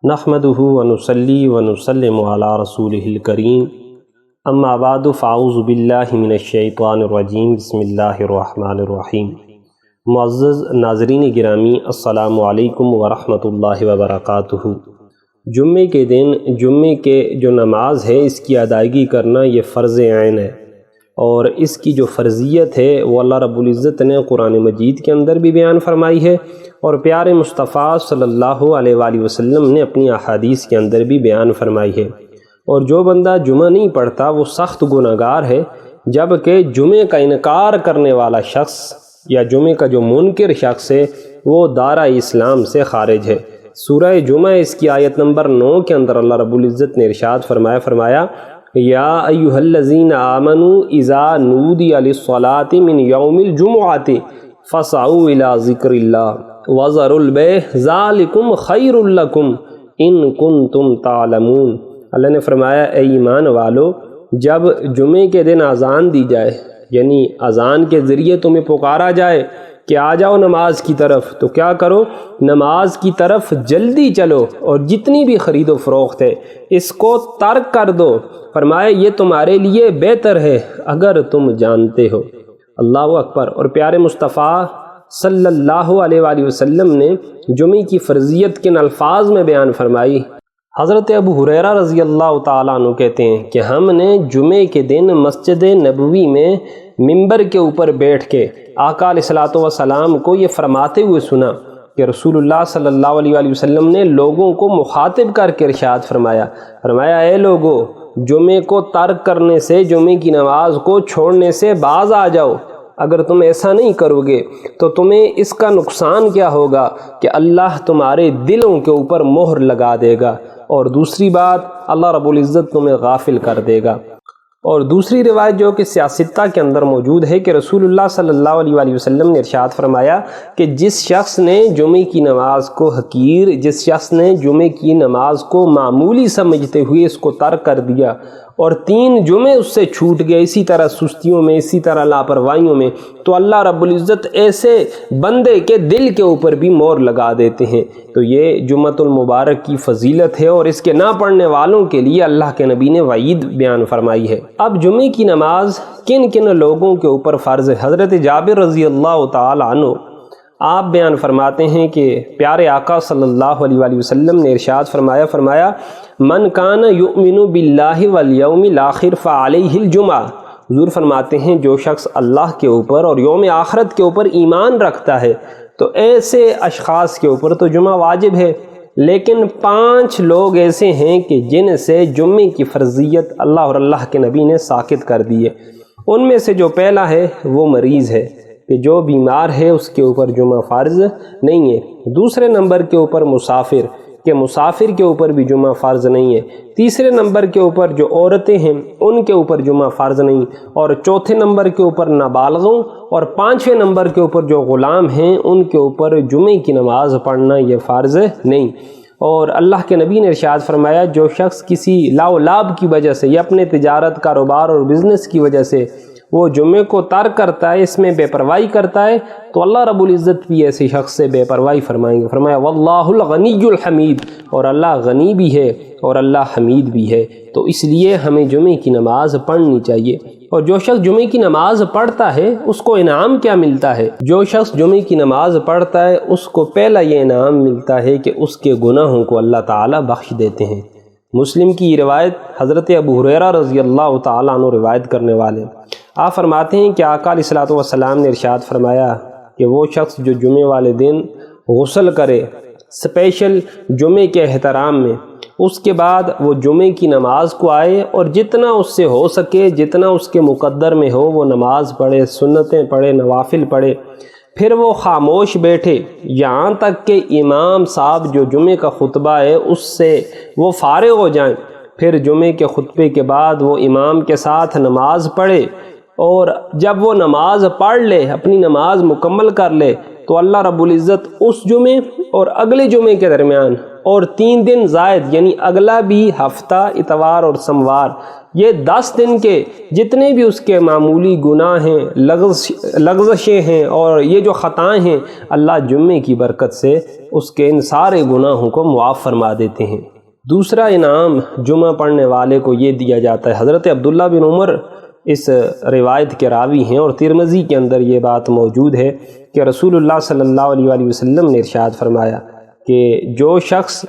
نحمدہ ونصلی ونسلم علی رسولہ الکریم اما بعد فاعوذ باللہ من الشیطان الرجیم بسم اللہ الرحمن الرحیم۔ معزز ناظرین گرامی، السلام علیکم ورحمۃ اللہ وبرکاتہ۔ جمعے کے دن جمعے کے جو نماز ہے اس کی ادائیگی کرنا یہ فرض عین ہے، اور اس کی جو فرضیت ہے وہ اللہ رب العزت نے قرآن مجید کے اندر بھی بیان فرمائی ہے، اور پیارے مصطفیٰ صلی اللہ علیہ وآلہ وسلم نے اپنی احادیث کے اندر بھی بیان فرمائی ہے۔ اور جو بندہ جمعہ نہیں پڑھتا وہ سخت گناہگار ہے، جبکہ جمعے کا انکار کرنے والا شخص یا جمعے کا جو منکر شخص ہے وہ دائرہ اسلام سے خارج ہے۔ سورہ جمعہ اس کی آیت نمبر 9 کے اندر اللہ رب العزت نے ارشاد فرمایا یا ایھا الذین آمنوا اذا نودی للصلاۃ من یوم الجمعۃ فاسعوا الی ذکر اللہ وذروا البیع ذالکم خیر لکم ان کنتم تعلمون۔ اللہ نے فرمایا اے ایمان والو، جب جمعے کے دن اذان دی جائے، یعنی اذان کے ذریعے تمہیں پکارا جائے کہ آ جاؤ نماز کی طرف، تو کیا کرو؟ نماز کی طرف جلدی چلو، اور جتنی بھی خرید و فروخت ہے اس کو ترک کر دو۔ فرمایا یہ تمہارے لیے بہتر ہے اگر تم جانتے ہو۔ اللہ اکبر۔ اور پیارے مصطفیٰ صلی اللہ علیہ وآلہ وسلم نے جمعے کی فرضیت کن الفاظ میں بیان فرمائی؟ حضرت ابو ہریرہ رضی اللہ تعالیٰ عنہ کہتے ہیں کہ ہم نے جمعے کے دن مسجد نبوی میں ممبر کے اوپر بیٹھ کے آقا علیہ الصلوۃ والسلام کو یہ فرماتے ہوئے سنا کہ رسول اللہ صلی اللہ علیہ وآلہ وسلم نے لوگوں کو مخاطب کر کے ارشاد فرمایا اے لوگو، جمعے کو ترک کرنے سے، جمعے کی نماز کو چھوڑنے سے باز آ جاؤ۔ اگر تم ایسا نہیں کرو گے تو تمہیں اس کا نقصان کیا ہوگا کہ اللہ تمہارے دلوں کے اوپر مہر لگا دے گا، اور دوسری بات اللہ رب العزت تمہیں غافل کر دے گا۔ اور دوسری روایت جو کہ سیاستہ کے اندر موجود ہے کہ رسول اللہ صلی اللہ علیہ وآلہ وسلم نے ارشاد فرمایا کہ جس شخص نے جمعے کی نماز کو حقیر، جس شخص نے جمعے کی نماز کو معمولی سمجھتے ہوئے اس کو ترک کر دیا، اور 3 جمعے اس سے چھوٹ گئے اسی طرح سستیوں میں، اسی طرح لاپرواہیوں میں، تو اللہ رب العزت ایسے بندے کے دل کے اوپر بھی مہر لگا دیتے ہیں۔ تو یہ جمعۃ المبارک کی فضیلت ہے، اور اس کے نہ پڑھنے والوں کے لیے اللہ کے نبی نے وعید بیان فرمائی ہے۔ اب جمعے کی نماز کن کن لوگوں کے اوپر فرض ہے؟ حضرت جابر رضی اللہ تعالی عنہ آپ بیان فرماتے ہیں کہ پیارے آقا صلی اللہ علیہ وآلہ وسلم نے ارشاد فرمایا من کان یؤمن باللہ والیوم الآخر فعلیہ الجمعہ۔ حضور فرماتے ہیں جو شخص اللہ کے اوپر اور یوم آخرت کے اوپر ایمان رکھتا ہے تو ایسے اشخاص کے اوپر تو جمعہ واجب ہے، لیکن 5 لوگ ایسے ہیں کہ جن سے جمعے کی فرضیت اللہ اور اللہ کے نبی نے ساقط کر دی ہے۔ ان میں سے جو پہلا ہے وہ مریض ہے کہ جو بیمار ہے اس کے اوپر جمعہ فرض نہیں ہے۔ دوسرے نمبر کے اوپر مسافر، کہ مسافر کے اوپر بھی جمعہ فرض نہیں ہے۔ تیسرے نمبر کے اوپر جو عورتیں ہیں ان کے اوپر جمعہ فرض نہیں، اور چوتھے نمبر کے اوپر نابالغوں، اور 5ویں نمبر کے اوپر جو غلام ہیں ان کے اوپر جمعے کی نماز پڑھنا یہ فرض نہیں۔ اور اللہ کے نبی نے ارشاد فرمایا جو شخص کسی لاو لاب کی وجہ سے یا اپنے تجارت، کاروبار اور بزنس کی وجہ سے وہ جمعے کو ترک کرتا ہے، اس میں بے پرواہی کرتا ہے، تو اللہ رب العزت بھی ایسے شخص سے بے پرواہی فرمائیں گے۔ فرمایا واللہ الغنی الحمید، اور اللہ غنی بھی ہے اور اللہ حمید بھی ہے۔ تو اس لیے ہمیں جمعے کی نماز پڑھنی چاہیے۔ اور جو شخص جمعے کی نماز پڑھتا ہے اس کو انعام کیا ملتا ہے؟ جو شخص جمعے کی نماز پڑھتا ہے اس کو پہلا یہ انعام ملتا ہے کہ اس کے گناہوں کو اللہ تعالیٰ بخش دیتے ہیں۔ مسلم کی یہ روایت حضرت ابو ہریرہ رضی اللہ تعالیٰ عنہ روایت کرنے والے، آپ فرماتے ہیں کہ آقا علیہ الصلوۃ والسلام نے ارشاد فرمایا کہ وہ شخص جو جمعے والے دن غسل کرے اسپیشل جمعے کے احترام میں، اس کے بعد وہ جمعے کی نماز کو آئے اور جتنا اس سے ہو سکے، جتنا اس کے مقدر میں ہو وہ نماز پڑھے، سنتیں پڑھے، نوافل پڑھے، پھر وہ خاموش بیٹھے یہاں تک کہ امام صاحب جو جمعے کا خطبہ ہے اس سے وہ فارغ ہو جائیں۔ پھر جمعے کے خطبے کے بعد وہ امام کے ساتھ نماز پڑھے، اور جب وہ نماز پڑھ لے، اپنی نماز مکمل کر لے، تو اللہ رب العزت اس جمعے اور اگلے جمعے کے درمیان اور 3 دن زائد، یعنی اگلا بھی ہفتہ اتوار اور سموار، یہ 10 دن کے جتنے بھی اس کے معمولی گناہ ہیں، لغزشیں ہیں اور یہ جو خطائیں ہیں، اللہ جمعے کی برکت سے اس کے ان سارے گناہوں کو معاف فرما دیتے ہیں۔ دوسرا انعام جمعہ پڑھنے والے کو یہ دیا جاتا ہے۔ حضرت عبداللہ بن عمر اس روایت کے راوی ہیں، اور ترمذی کے اندر یہ بات موجود ہے کہ رسول اللہ صلی اللہ علیہ وآلہ وسلم نے ارشاد فرمایا کہ جو شخص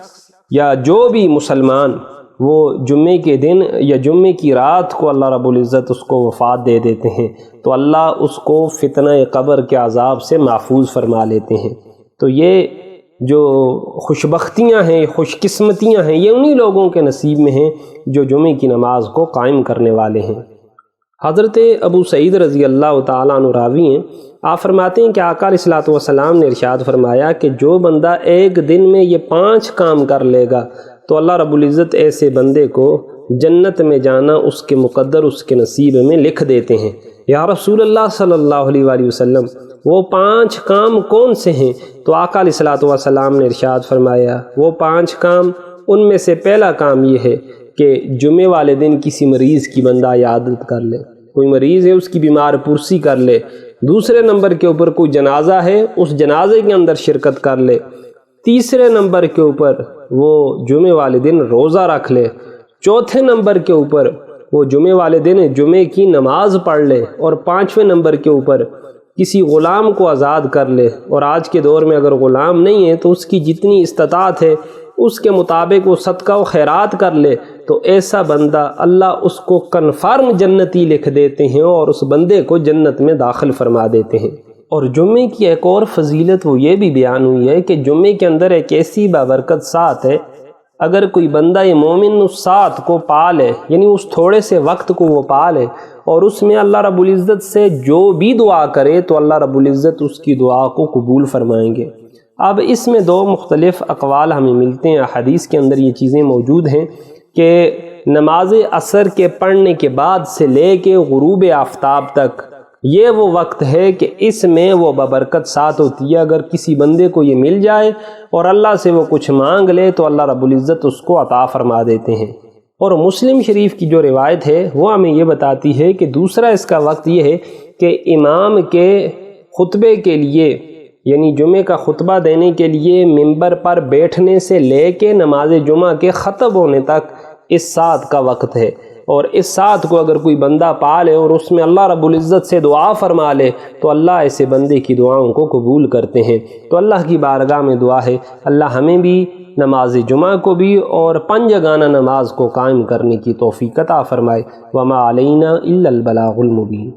یا جو بھی مسلمان وہ جمعے کے دن یا جمعے کی رات کو اللہ رب العزت اس کو وفات دے دیتے ہیں تو اللہ اس کو فتنہ قبر کے عذاب سے محفوظ فرما لیتے ہیں۔ تو یہ جو خوش بختیاں ہیں، خوش قسمتیاں ہیں، یہ انہی لوگوں کے نصیب میں ہیں جو جمعے کی نماز کو قائم کرنے والے ہیں۔ حضرت ابو سعید رضی اللہ تعالیٰ عنہ راوی ہیں، آپ فرماتے ہیں کہ آقا علیہ الصلوۃ والسلام نے ارشاد فرمایا کہ جو بندہ ایک دن میں یہ 5 کام کر لے گا تو اللہ رب العزت ایسے بندے کو جنت میں جانا اس کے مقدر، اس کے نصیب میں لکھ دیتے ہیں۔ یا رسول اللہ صلی اللہ علیہ وآلہ وسلم وہ 5 کام کون سے ہیں؟ تو آقا علیہ الصلوۃ والسلام نے ارشاد فرمایا وہ 5 کام، ان میں سے پہلا کام یہ ہے کہ جمعے والے دن کسی مریض کی بندہ عیادت کر لے، کوئی مریض ہے اس کی بیمار پرسی کر لے۔ دوسرے نمبر کے اوپر کوئی جنازہ ہے، اس جنازے کے اندر شرکت کر لے۔ تیسرے نمبر کے اوپر وہ جمعے والے دن روزہ رکھ لے۔ چوتھے نمبر کے اوپر وہ جمعے والے دن جمعے کی نماز پڑھ لے، اور 5ویں نمبر کے اوپر کسی غلام کو آزاد کر لے۔ اور آج کے دور میں اگر غلام نہیں ہے تو اس کی جتنی استطاعت ہے اس کے مطابق وہ صدقہ و خیرات کر لے، تو ایسا بندہ اللہ اس کو کنفرم جنتی لکھ دیتے ہیں اور اس بندے کو جنت میں داخل فرما دیتے ہیں۔ اور جمعے کی ایک اور فضیلت وہ یہ بھی بیان ہوئی ہے کہ جمعے کے اندر ایک ایسی بابرکت سات ہے، اگر کوئی بندہ یہ مومن اس سات کو پا لے، یعنی اس تھوڑے سے وقت کو وہ پا لے اور اس میں اللہ رب العزت سے جو بھی دعا کرے تو اللہ رب العزت اس کی دعا کو قبول فرمائیں گے۔ اب اس میں 2 مختلف اقوال ہمیں ملتے ہیں، حدیث کے اندر یہ چیزیں موجود ہیں کہ نماز عصر کے پڑھنے کے بعد سے لے کے غروب آفتاب تک یہ وہ وقت ہے کہ اس میں وہ ببرکت سات ہوتی ہے۔ اگر کسی بندے کو یہ مل جائے اور اللہ سے وہ کچھ مانگ لے تو اللہ رب العزت اس کو عطا فرما دیتے ہیں۔ اور مسلم شریف کی جو روایت ہے وہ ہمیں یہ بتاتی ہے کہ دوسرا اس کا وقت یہ ہے کہ امام کے خطبے کے لیے، یعنی جمعے کا خطبہ دینے کے لیے ممبر پر بیٹھنے سے لے کے نماز جمعہ کے ختم ہونے تک اس سات کا وقت ہے۔ اور اس سات کو اگر کوئی بندہ پا لے اور اس میں اللہ رب العزت سے دعا فرما لے تو اللہ ایسے بندے کی دعاؤں کو قبول کرتے ہیں۔ تو اللہ کی بارگاہ میں دعا ہے اللہ ہمیں بھی نماز جمعہ کو بھی اور 5 جگانہ نماز کو قائم کرنے کی توفیق عطا فرمائے۔ وما علینا الا البلاغ المبین۔